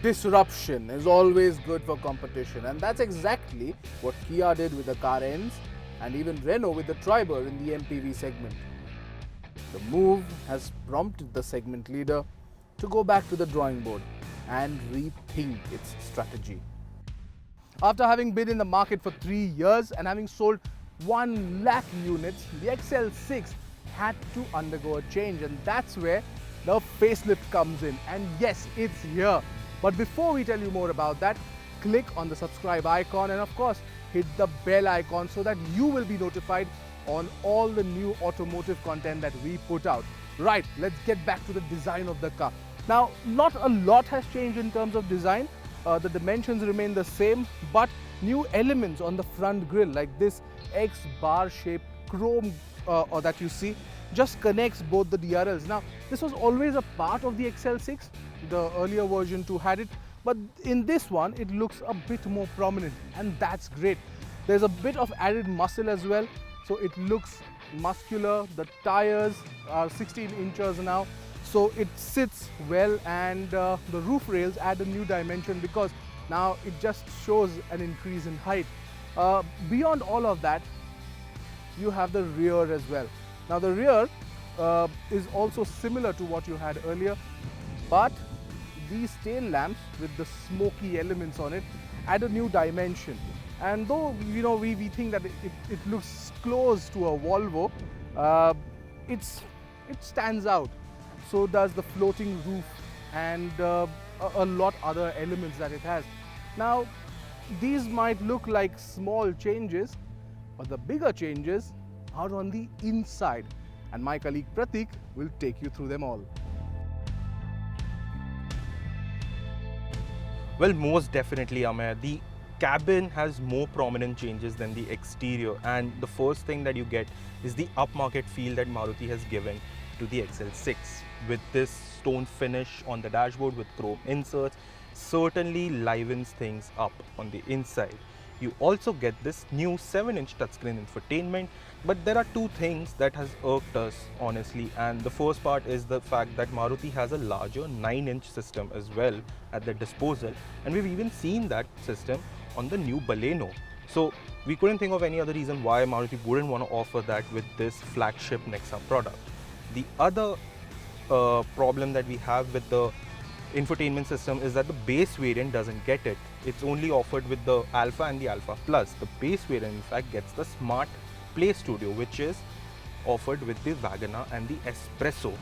Disruption is always good for competition, and that's exactly what Kia did with the car-ends and even Renault with the Triber in the MPV segment. The move has prompted the segment leader to go back to the drawing board and rethink its strategy. After having been in the market for 3 years and having sold 1 lakh units, the XL6 had to undergo a change, and that's where the facelift comes in. And yes, it's here. But before we tell you more about that, click on the subscribe icon and of course hit the bell icon so that you will be notified on all the new automotive content that we put out. Right, let's get back to the design of the car. Now, not a lot has changed in terms of design. The dimensions remain the same, but new elements on the front grille like this X-bar shaped chrome that you see just connects both the DRLs. Now, this was always a part of the XL6. The earlier version too had it, but in this one it looks a bit more prominent, and that's great. There's a bit of added muscle as well, so it looks muscular. The tires are 16 inches now, so it sits well, and the roof rails add a new dimension because now it just shows an increase in height. Beyond all of that, you have the rear as well. Now the rear is also similar to what you had earlier, but these tail lamps with the smoky elements on it add a new dimension. And though we think that it looks close to a Volvo, it stands out. So does the floating roof and a lot other elements that it has. Now these might look like small changes, but the bigger changes are on the inside, and my colleague Pratik will take you through them all. Well, most definitely, Ameya. The cabin has more prominent changes than the exterior, and the first thing that you get is the upmarket feel that Maruti has given to the XL6 with this stone finish on the dashboard with chrome inserts. Certainly livens things up on the inside. You also get this new 7-inch touchscreen infotainment, but there are two things that has irked us honestly, and the first part is the fact that Maruti has a larger 9-inch system as well at their disposal, and we've even seen that system on the new Baleno. So we couldn't think of any other reason why Maruti wouldn't want to offer that with this flagship Nexa product. The other problem that we have with the infotainment system is that the base variant doesn't get it. It's only offered with the Alpha and the Alpha Plus. The base variant in fact gets the Smart Play Studio, which is offered with the Wagoner and the Espresso.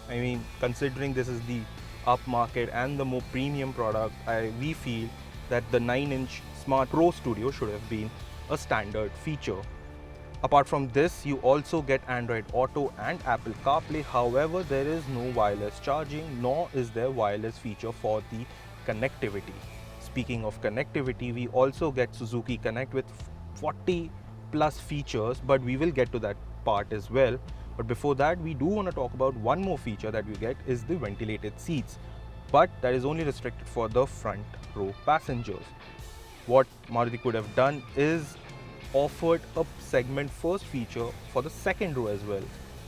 I mean, considering this is the upmarket and the more premium product, we feel that the 9-inch Smart Pro Studio should have been a standard feature. Apart from this, you also get Android Auto and Apple CarPlay. However, there is no wireless charging, nor is there wireless feature for the connectivity. Speaking of connectivity, we also get Suzuki Connect with 40 plus features, but we will get to that part as well. But before that, we do want to talk about one more feature that we get is the ventilated seats, but that is only restricted for the front row passengers. What Maruti could have done is offered a segment first feature for the second row as well.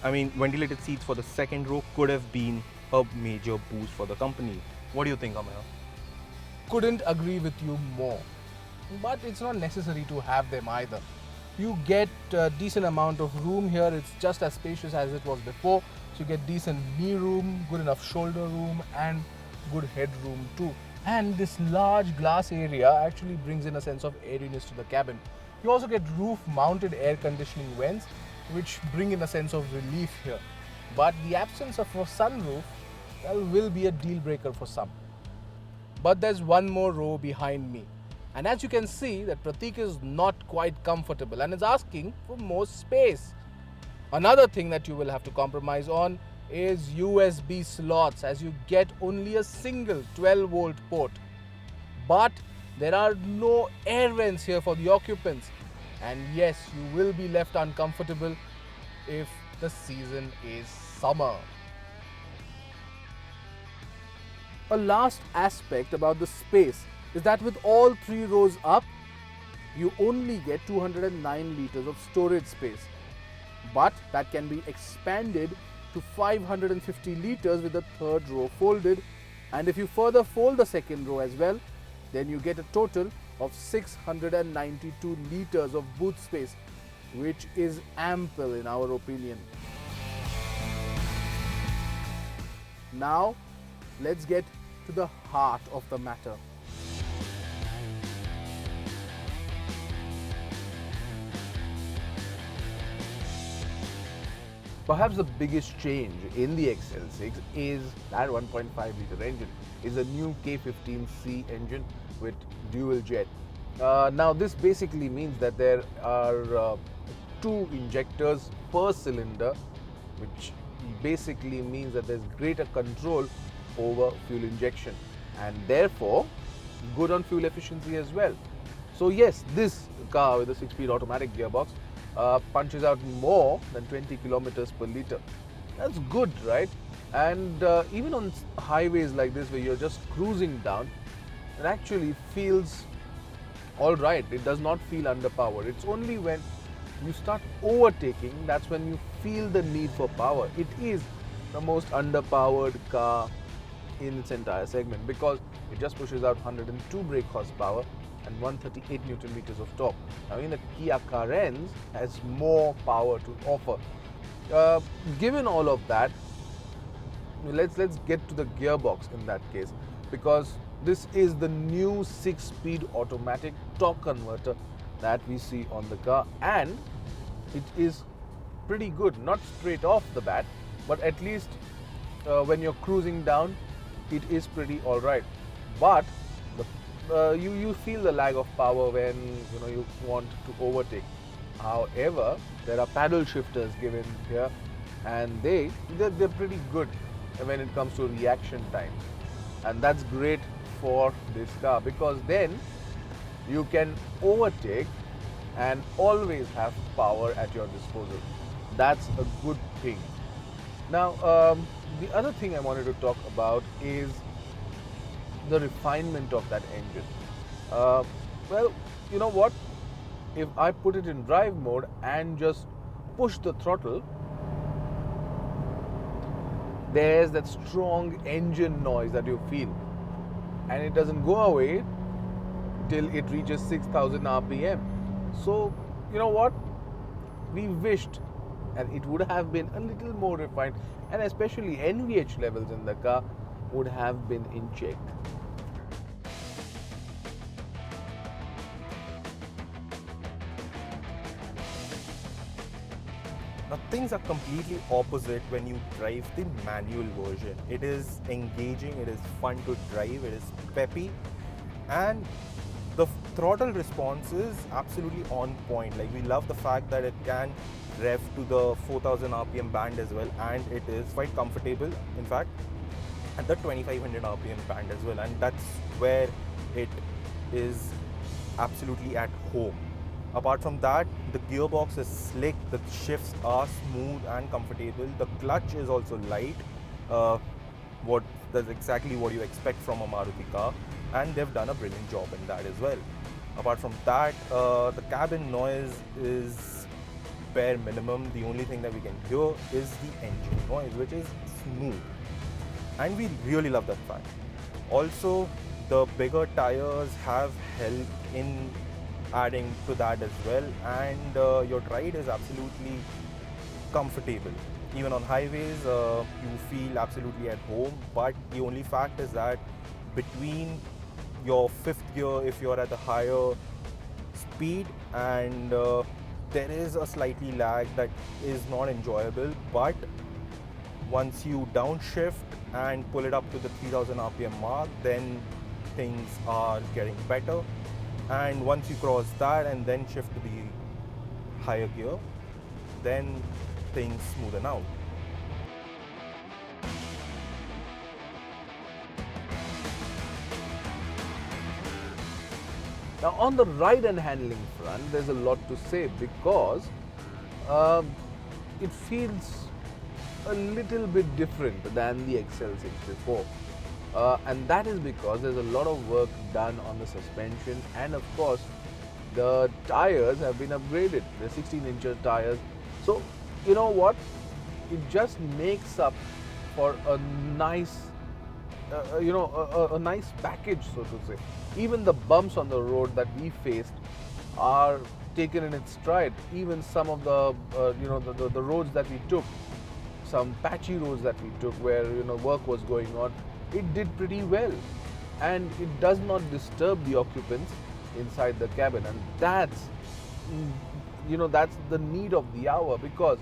I mean, ventilated seats for the second row could have been a major boost for the company. What do you think, Ameya? Couldn't agree with you more, but it's not necessary to have them either. You get a decent amount of room here. It's just as spacious as it was before, so you get decent knee room, good enough shoulder room, and good headroom too. And this large glass area actually brings in a sense of airiness to the cabin. You also get roof-mounted air conditioning vents, which bring in a sense of relief here. But the absence of a sunroof will be a deal breaker for some. But there's one more row behind me. And as you can see, that Pratik is not quite comfortable and is asking for more space. Another thing that you will have to compromise on is USB slots, as you get only a single 12-volt port. But there are no air vents here for the occupants, and yes, you will be left uncomfortable if the season is summer. A last aspect about the space is that with all 3 rows up, you only get 209 liters of storage space, but that can be expanded to 550 liters with the 3rd row folded And if you further fold the second row as well, then you get a total of 692 liters of boot space, which is ample in our opinion. Now, let's get to the heart of the matter. Perhaps the biggest change in the XL6 is that 1.5 litre engine is a new K15C engine with dual jet. Now this basically means that there are two injectors per cylinder, which basically means that there's greater control over fuel injection and therefore good on fuel efficiency as well. So yes, this car with a 6-speed automatic gearbox punches out more than 20 kilometers per litre. That's good, right? And even on highways like this where you're just cruising down, it actually feels all right. It does not feel underpowered. It's only when you start overtaking that's when you feel the need for power. It is the most underpowered car in its entire segment because it just pushes out 102 brake horsepower and 138 Newton meters of torque. Now, in the Kia Carens has more power to offer. Given all of that, let's get to the gearbox in that case, because this is the new 6-speed automatic torque converter that we see on the car, and it is pretty good. Not straight off the bat, but at least when you're cruising down, it is pretty all right. But you feel the lag of power when you want to overtake. However, there are paddle shifters given here, and they're pretty good when it comes to reaction time, and that's great for this car because then you can overtake and always have power at your disposal. That's a good thing. Now, the other thing I wanted to talk about is the refinement of that engine. Well, you know what? If I put it in drive mode and just push the throttle, there's that strong engine noise that you feel, and it doesn't go away till it reaches 6,000 RPM. So, you know what? We wished and it would have been a little more refined, and especially NVH levels in the car would have been in check. Now things are completely opposite when you drive the manual version. It is engaging, it is fun to drive, it is peppy, and the throttle response is absolutely on point. Like, we love the fact that it can rev to the 4000 RPM band as well, and it is quite comfortable, in fact, at the 2500 RPM band as well, and that's where it is absolutely at home. Apart from that, the gearbox is slick, the shifts are smooth and comfortable, the clutch is also light, that's exactly what you expect from a Maruti car, and they've done a brilliant job in that as well. Apart from that, the cabin noise is bare minimum. The only thing that we can hear is the engine noise, which is smooth, and we really love that fact. Also, the bigger tires have helped in adding to that as well, and your ride is absolutely comfortable. Even on highways, you feel absolutely at home, but the only fact is that between your fifth gear, if you're at a higher speed, and there is a slightly lag that is not enjoyable, but once you downshift and pull it up to the 3000 RPM mark, then things are getting better. And once you cross that and then shift to the higher gear, then things smoothen out. Now, on the ride and handling front, there's a lot to say because it feels a little bit different than the XL6 before. And that is because there's a lot of work done on the suspension, and of course the tires have been upgraded. They're 16-inch tires. So, you know what? It just makes up for a nice a nice package, so to say. Even the bumps on the road that we faced are taken in its stride. Even some of the roads that we took, some patchy roads that we took where work was going on, it did pretty well, and it does not disturb the occupants inside the cabin, and that's that's the need of the hour, because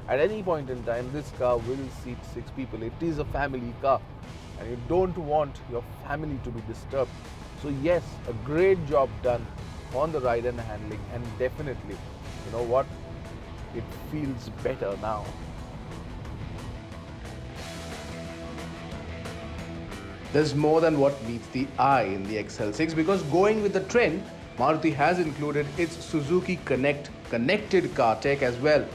at any point in time this car will seat 6 people. It is a family car and you don't want your family to be disturbed. So yes, a great job done on the ride and handling, and definitely, you know what, it feels better now. There's more than what meets the eye in the XL6, because going with the trend, Maruti has included its Suzuki Connect connected car tech as well,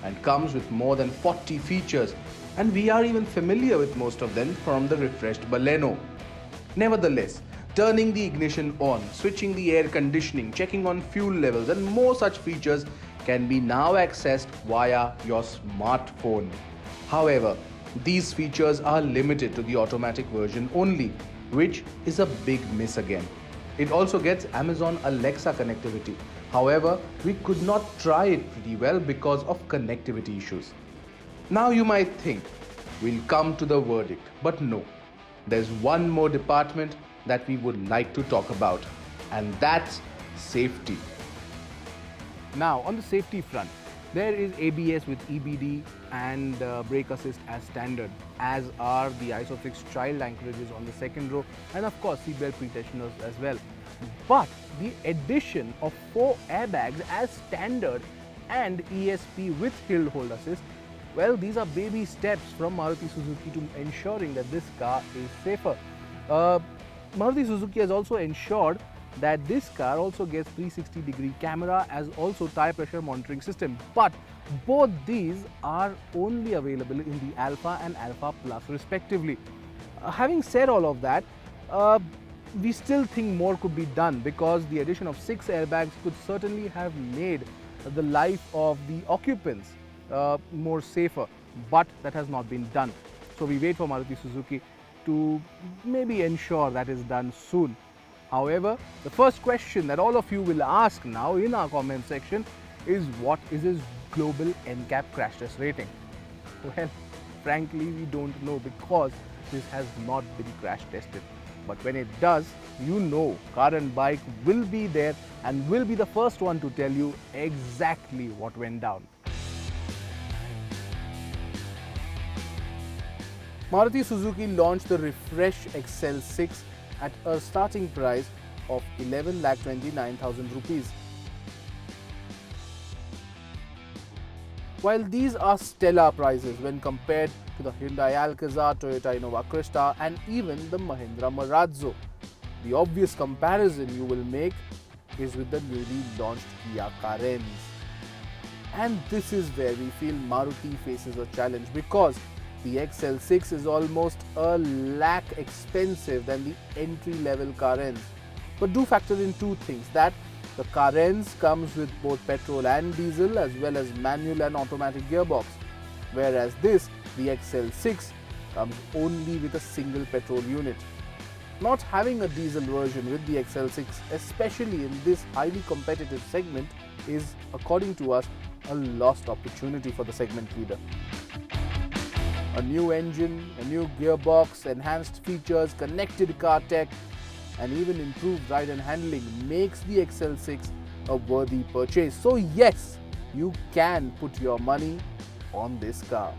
and comes with more than 40 features, and we are even familiar with most of them from the refreshed Baleno. Nevertheless, turning the ignition on, switching the air conditioning, checking on fuel levels and more such features can be now accessed via your smartphone. However, these features are limited to the automatic version only, which is a big miss again. It also gets Amazon Alexa connectivity. However, we could not try it pretty well because of connectivity issues. Now you might think we'll come to the verdict, but no. There's one more department that we would like to talk about, and that's safety. Now, on the safety front, there is ABS with EBD and brake assist as standard, as are the ISOFIX child anchorages on the second row, and of course seatbelt pretensioners as well. But the addition of 4 airbags as standard and ESP with hill hold assist, well, these are baby steps from Maruti Suzuki to ensuring that this car is safer. Maruti Suzuki has also ensured that this car also gets 360-degree camera as also tire pressure monitoring system. But both these are only available in the Alpha and Alpha Plus respectively. Having said all of that, we still think more could be done, because the addition of 6 airbags could certainly have made the life of the occupants more safer, but that has not been done. So we wait for Maruti Suzuki to maybe ensure that is done soon. However, the first question that all of you will ask now in our comment section is, what is his global NCAP crash test rating? Well, frankly, we don't know, because this has not been crash tested. But when it does, you know Car and Bike will be there and will be the first one to tell you exactly what went down. Maruti Suzuki launched the refresh XL6 at a starting price of 11,29,000 rupees. While these are stellar prices when compared to the Hyundai Alcazar, Toyota Innova Crysta and even the Mahindra Marazzo, the obvious comparison you will make is with the newly launched Kia Carens. And this is where we feel Maruti faces a challenge, because the XL6 is almost a lakh expensive than the entry-level Carens. But do factor in 2 things, that the Carens comes with both petrol and diesel as well as manual and automatic gearbox, whereas this, the XL6, comes only with a single petrol unit. Not having a diesel version with the XL6, especially in this highly competitive segment, is, according to us, a lost opportunity for the segment leader. A new engine, a new gearbox, enhanced features, connected car tech, and even improved ride and handling makes the XL6 a worthy purchase. So yes, you can put your money on this car.